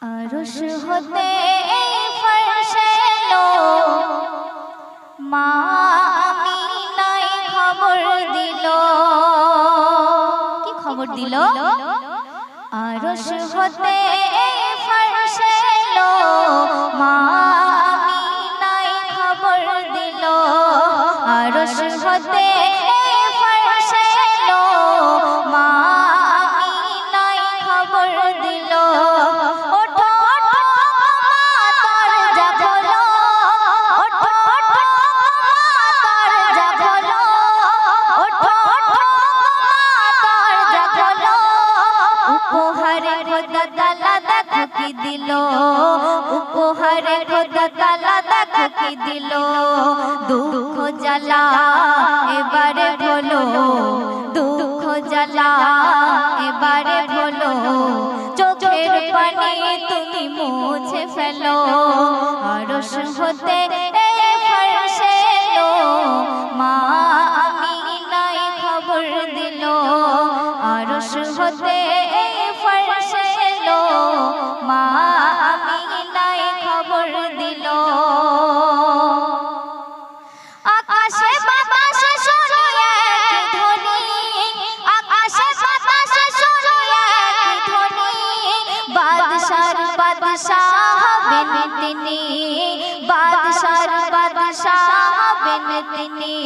আরশ হতে ফরশে এলো, মা আমিনায় খবর দিল। কি খবর দিল? আরশ হতে ফরশে এলো, মা আমিনায় খবর দিল। আরশ হতে ফরশে এলো, মা আমিনায় খবর দিল। উপহারে খোদা তাআলা দেখো কি দিল। দুঃখ জ্বালা এবারে ভুলো, দুঃখ জ্বালা এবারে ভুলো। চোখের পানি তুমি মুছে ফেলো। আরশ হতে ফরশে এলো, মা আমিনায় খবর দিল। আরশ হতে ফরশে এলো, মা আমিনায় খবর দিল। আকাশে বাতাসে শুনি এক ধ্বনি, আকাশে বাতাসে শুনি এক ধ্বনি। বাদশার বাদশাহ হবেন তিনি, বাদশার বাদশাহ হবেন তিনি।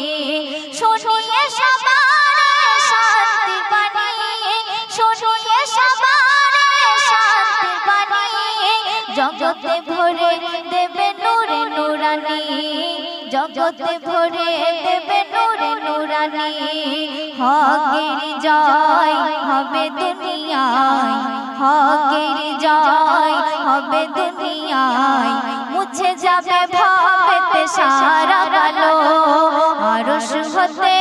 শুনিয়ে সবার শান্তি বাণী, শুনিয়ে সবার শান্তি বাণী। জগতে ভরে দেবে নূরে নূরানি, জগতে ভরে দেবে নূরে নূরানি। হকের জয় হবে দুনিয়ায়, হকের জয় হবে দুনিয়ায়। মুছে যাবে ভাবেতে সারা কালো। আরশ হতে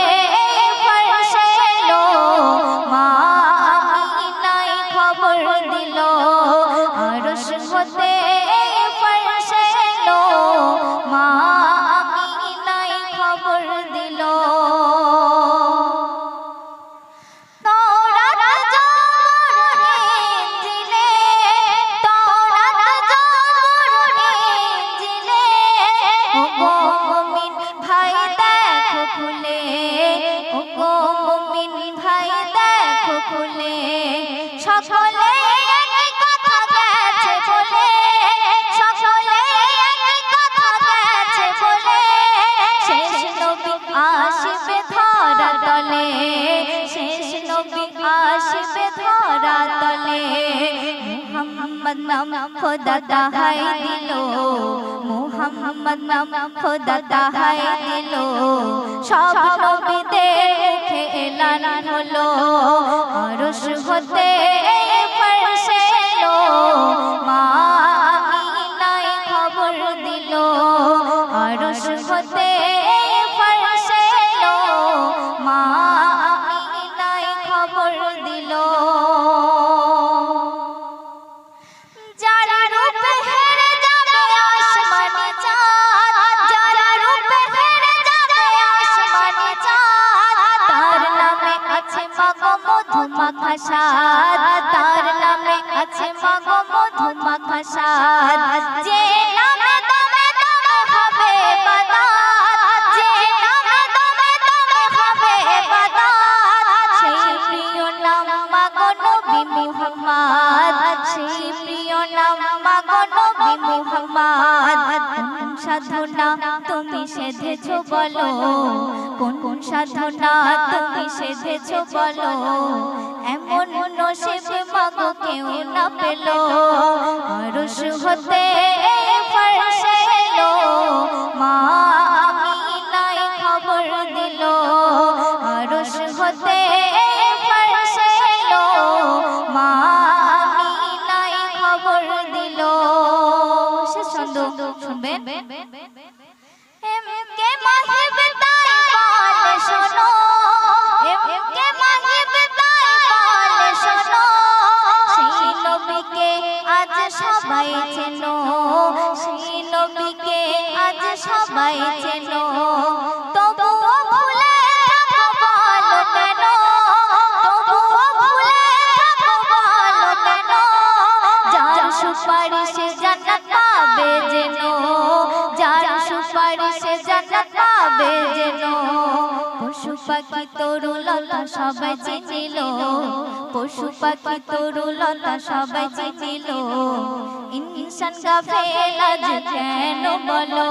ফরশে এলো, মা আমিনায় খবর দিল। আরশ হতে ফরশে এলো, মা আমিনায় খবর দিল। সকলে একই কথা গেছে বলে, সকলে একই কথা গেছে বলে। শেষ নবী আসবে ধরা তলে, শেষ নবী আসবে ধরা তলে। মুহাম্মদ নাম খোদা তাহাই দিল, মুহাম্মদ নাম খোদা তাহাই দিল। সব নবীদের মুখে এলান হলো। আরশ হতে ফরশে এলো, মা আমিনায় খবর দিল। আরশ হতে ফরশে এলো, মা আমিনায় খবর দিল। যারা রূপে হেরে যাবে আসমানে চাঁদ, যারা রূপে হেরে যাবে আসমানে চাঁদ। তার নামে আছে মাগো মধু মাখা স্বাদ, তার নামে আছে মাগো মধু মাখা স্বাদ। যে নামে দমে দমে হবে বাদাত, যে নামে দমে দমে হবে বাদাত। সেই প্রিয় নাম মাগো নবী মুহাম্মদ, সেই প্রিয় নাম মাগো নবী মুহাম্মদ। কোন সাধনা তুমি সেধেছো বলো, কোন কোন সাধনা তুমি সেধেছো বলো। এমন নসিব মাগো কেউ না পেল। আরশ হতে ফরশে এলো, মা আমিনায় খবর দিল। আরশ হতে ফরশে এলো, মা আমিনায় খবর দিল। শেষ ছন্দ শুনবেন। এমকে মাহিব তাই বলে শোনো, এমকে মাহিব তাই বলে শোনো। সেই নবীকে আজ সবাই চেনো, সেই নবীকে আজ সবাই চেনো। তবুও ভুলে থাকো বলো কেন, তবুও ভুলে থাকো বলো কেন। যার সুখ সুপারিশে জান্নাত পাবে যেন, যার সুপারিশে জান্নাত পাবে যেন। পশু পাখি তরুলতা সবাই চিনিল, পশু পাখি তরুলতা সবাই চিনিল। ইনসান গাফেল আজ কেন বলো,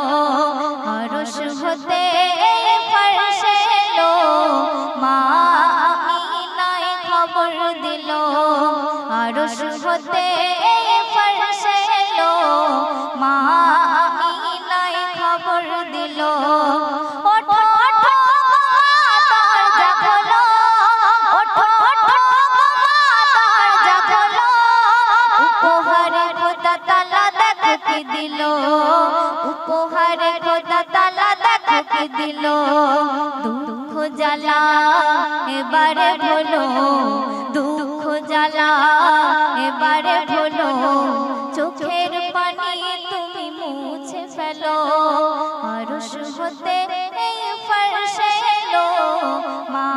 আরশ হতে ফরশে এলো, মা আমিনায় খবর দিল। আরশ হতে ফরশে এলো, মা আমিনায় খবর দিল। ওঠো ওঠো দরজা খোলো, ওঠো ওঠো দরজা খোলো। উপহারে খোদা তাআলা দেখো কি দিল, উপহারে খোদা তাআলা দেখো কি দিল। দুঃখ জ্বালা এবারে ভুলো, দুঃখ জ্বালা এবারে ভুলো। চোখের পানি তুমি মুছে ফেলো, আরশ হতে ফরশে এলো, মা